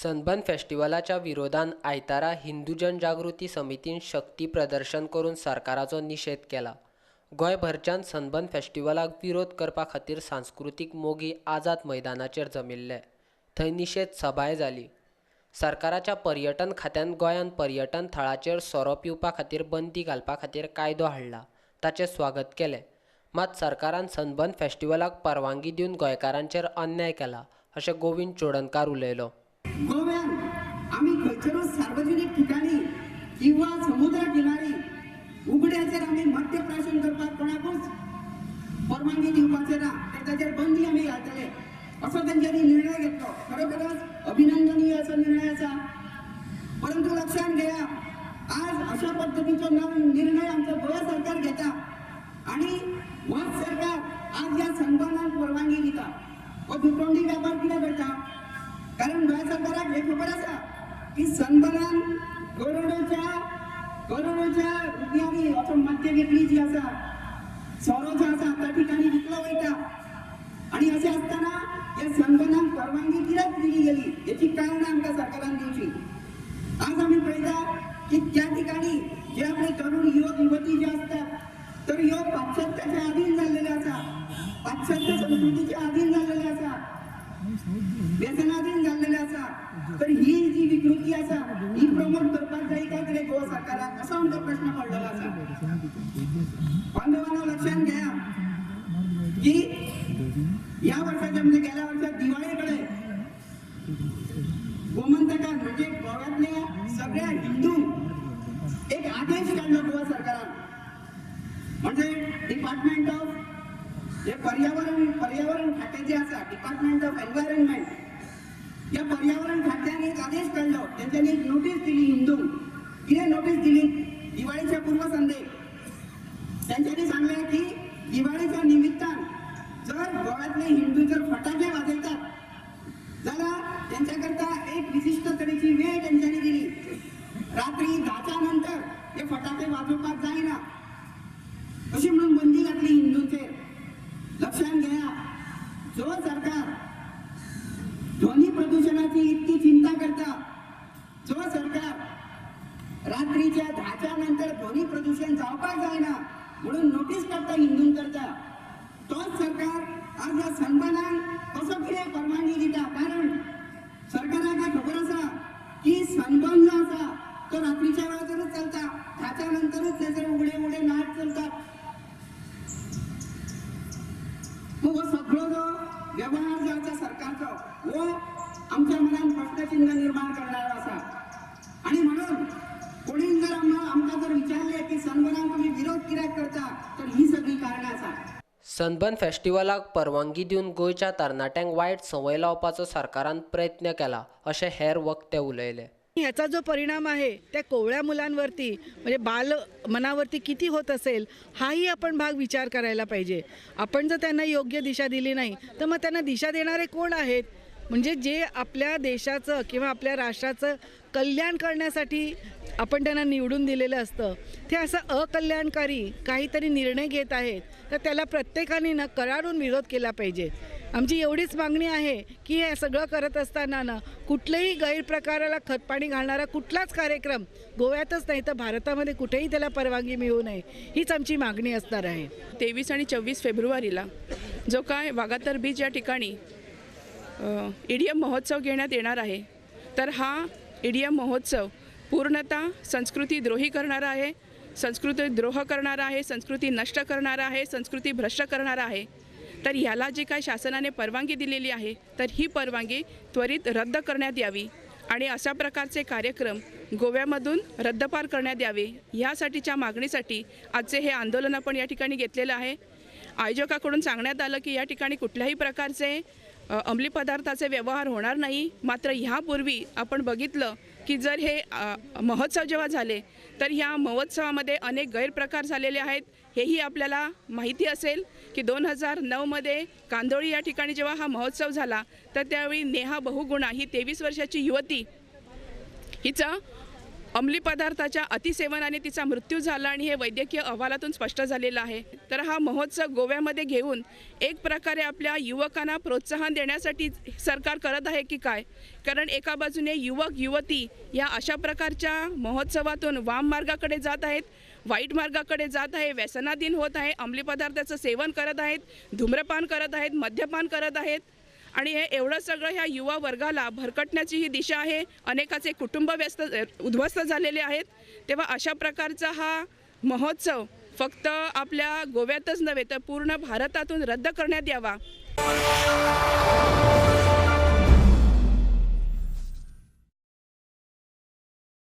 Sunburn फेस्टिवलाच्या विरोधात आयतारा हिंदू जनजागृती समितीन शक्ती प्रदर्शन करून सरकाराचो निषेध केला। गोंयभरच्यान सनबर्न फेस्टिवलाक विरोध करपा खातीर सांस्कृतिक मोगी आझाद मैदानाचेर जमिल्ले। थंय निषेध सभाय जाली। सरकाराच्या पर्यटन खात्यान गोंयांत पर्यटन थळाचेर सोरो पिवपा खातीर बंदी घालपा खातीर कायदो हाडला, ताचें स्वागत केलें। मात सरकारान सनबर्न फेस्टिवलाक परवानगी दिवन गोंयकारांचेर अन्याय केला, अशें गोविंद चोडणकार उलयलो। गोव्यात आम्ही खंयसरूच सार्वजनिक ठिकाणी किंवा समुद्र किनारी उगड्याचेर आम्ही मद्यप्राशन करपाक कोणाकूच परवानगी दिवपाचे ना, ताचेर बंदी आम्ही घालतले असो तांच्यांनी निर्णय घेतलो। खरोखरच अभिनंदनीय असो निर्णय आसा। परंतु लक्षात घेया, आज अशा पद्धतीचो निर्णय आमचं गोवा सरकार घेता आणि मत सरकार आज या सनबर्नाक परवानगी दिता। हो दुतोंडी व्यापार कितें करता? कारण गोंय सरकाराक हे खबर आसा की सनबर्नान करोडोच्या रुपयांनी असो मध्य घेतली जी आसा, सोरो जो आसा त्या ठिकाणी विकलो वयता आणि असे असताना या सनबर्नाक परवानगी कित्याक दिली गेली याची कारणां आमकां सरकारान दिवची। आज आम्ही पळयता की त्या ठिकाणी जे आपले तरुण युवक युवती जे असतात तर ह्यो पाश्चात्याच्या अधीन झालेले आसा, पाश्चात्य संस्कृतीच्या अधीन झालेले आसा, व्यसनाधीन झालेले आसा। तर ही जी विकृती आसा ही प्रमोट करपाक जाय काय तरी गोवा सरकाराक, असो आमचो प्रश्न पडलेलो आसा। बांधवांनो लक्षात घ्या की या वर्षाच्या म्हणजे गेल्या वर्षात दिवाळी कडे गोमंतकान म्हणजे गोव्यातल्या सगळ्या हिंदू एक आदेश काढलो गोवा सरकारान, म्हणजे डिपार्टमेंट ऑफ जे पर्यावरण खाते जे आसा, डिपार्टमेंट ऑफ एन्व्हायरमेंट, या पर्यावरण खात्याने एक आदेश काढलो। त्यांच्यानी एक नोटीस दिली हिंदू, किती नोटीस दिली दिवाळीच्या पूर्वसंध्येक त्यांच्यानी सांगले की दिवाळीच्या निमित्तान जर गोव्यातले हिंदू जर फटाके वाजयतात जाल्यार त्यांच्याकरता एक विशिष्ट तरेची वेळ त्यांच्यानी दिली। रात्री 10च्या नंतर हे फटाके वाजोवपाक जायना अशी म्हणून बंदी घातली हिंदूंचेर। लक्षात घ्या, जो सरकार ध्वनी प्रदूषणाची इतकी चिंता करता, जो सरकार रात्रीच्या 10च्या नंतर ध्वनी प्रदूषण जावपाक जायना म्हणून नोटीस काढता हिंदूं करता, तोच सरकार आज या सनबर्नाक कसो कितें परवानगी दिता? कारण सरकाराक हे खबर आसा की सनबर्न जो आसा तो रात्रीच्या वेळाचेरच चलता, 10च्या नंतरच तेचेर उगडे नाच चलतात। हो सगळो जो व्यवहार जो आसा सरकारचो वो आमच्या मनात प्रश्नचिन्ह निर्माण करणारो आसा। आणि म्हणून कोणी जर आमकां जर विचारले की सनबर्नाक तुम्ही विरोध कित्याक करता, तर ही सगळी कारणां आसा। सनबर्न फेस्टिवलाक परवानगी दिवन गोंयच्या तरणाट्यांक वायट संवय लावपाचो सरकारान प्रयत्न केला, अशें हेर वक्ते उलयले। ह्याचा जो परिणाम आहे त्या कोवळ्या मुलांवरती म्हणजे बाल मनावरती किती होत असेल हाही आपण भाग विचार करायला पाहिजे। आपण जर त्यांना योग्य दिशा दिली नाही तर मग त्यांना दिशा देणारे कोण आहेत? म्हणजे जे आपल्या देशाचं किंवा आपल्या राष्ट्राचं कल्याण करण्यासाठी आपण त्यांना निवडून दिलेलं असतं, ते असं अकल्याणकारी काहीतरी निर्णय घेत आहेत, तर त्याला प्रत्येकाने ना कडाडून विरोध केला पाहिजे। आमची एवढीच मागणी आहे की हे सगळं करत असताना ना कुठल्याही गैरप्रकाराला खतपाणी घालणारा कुठलाच कार्यक्रम गोव्यातच नाही तर भारतामध्ये कुठेही त्याला परवानगी मिळू नये, हीच आमची मागणी असणार आहे। 23 आणि 24 फेब्रुवारीला जो काय वाघातर बीच या ठिकाणी EDM महोत्सव घेण्यात येणार आहे, तर हा EDM महोत्सव पूर्णतः संस्कृती द्रोही करणारा आहे, संस्कृती द्रोह करणारा आहे, संस्कृती नष्ट करणारा आहे, संस्कृती भ्रष्ट करणारा आहे। तर ह्याला जी काय शासनाने परवानगी दिलेली आहे तर ही परवानगी त्वरित रद्द करण्यात यावी आणि अशा प्रकारचे कार्यक्रम गोव्यामधून रद्दपार करण्यात यावे, ह्यासाठीच्या मागणीसाठी आजचे हे आंदोलन आपण या ठिकाणी घेतलेलं आहे। आयोजकाकडून सांगण्यात आलं की या ठिकाणी कुठल्याही प्रकारचे अंमली पदार्थाचे व्यवहार होणार नाही। मात्र ह्यापूर्वी आपण बघितलं की जर हे महोत्सव जेव्हा झाले तर ह्या महोत्सवामध्ये अनेक गैरप्रकार झालेले आहेत। हेही आपल्याला माहिती असेल की 2009मध्ये कांदोळी या ठिकाणी जेव्हा हा महोत्सव झाला तर त्यावेळी नेहा बहुगुणा ही 23 वर्षाची युवती हिचा अंमली पदार्थाच्या अतिसेवनाने तिचा मृत्यू झाला आणि हे वैद्यकीय अहवालातून स्पष्ट झालेलं आहे. तर हा महोत्सव गोव्यामध्ये घेऊन एक प्रकारे आपल्या युवकांना प्रोत्साहन देण्यासाठी सरकार करत आहे की काय? कारण एका बाजूने युवक युवती या अशा प्रकारच्या महोत्सवातून वाम मार्गाकडे जात आहेत, वाईट मार्गाकडे जात आहे, व्यसनाधीन होत आहे, अंमली पदार्थाचं सेवन करत आहेत, धूम्रपान करत आहेत, मद्यपान करत आहेत आणि हे एवढं सगळं ह्या युवा वर्गाला भरकटण्याची ही दिशा आहे. अनेकाचे कुटुंब उद्ध्वस्त झालेले आहेत. तेव्हा अशा प्रकारचा हा महोत्सव फक्त आपल्या गोव्यातच नव्हे तर पूर्ण भारतातून रद्द करण्यात यावा.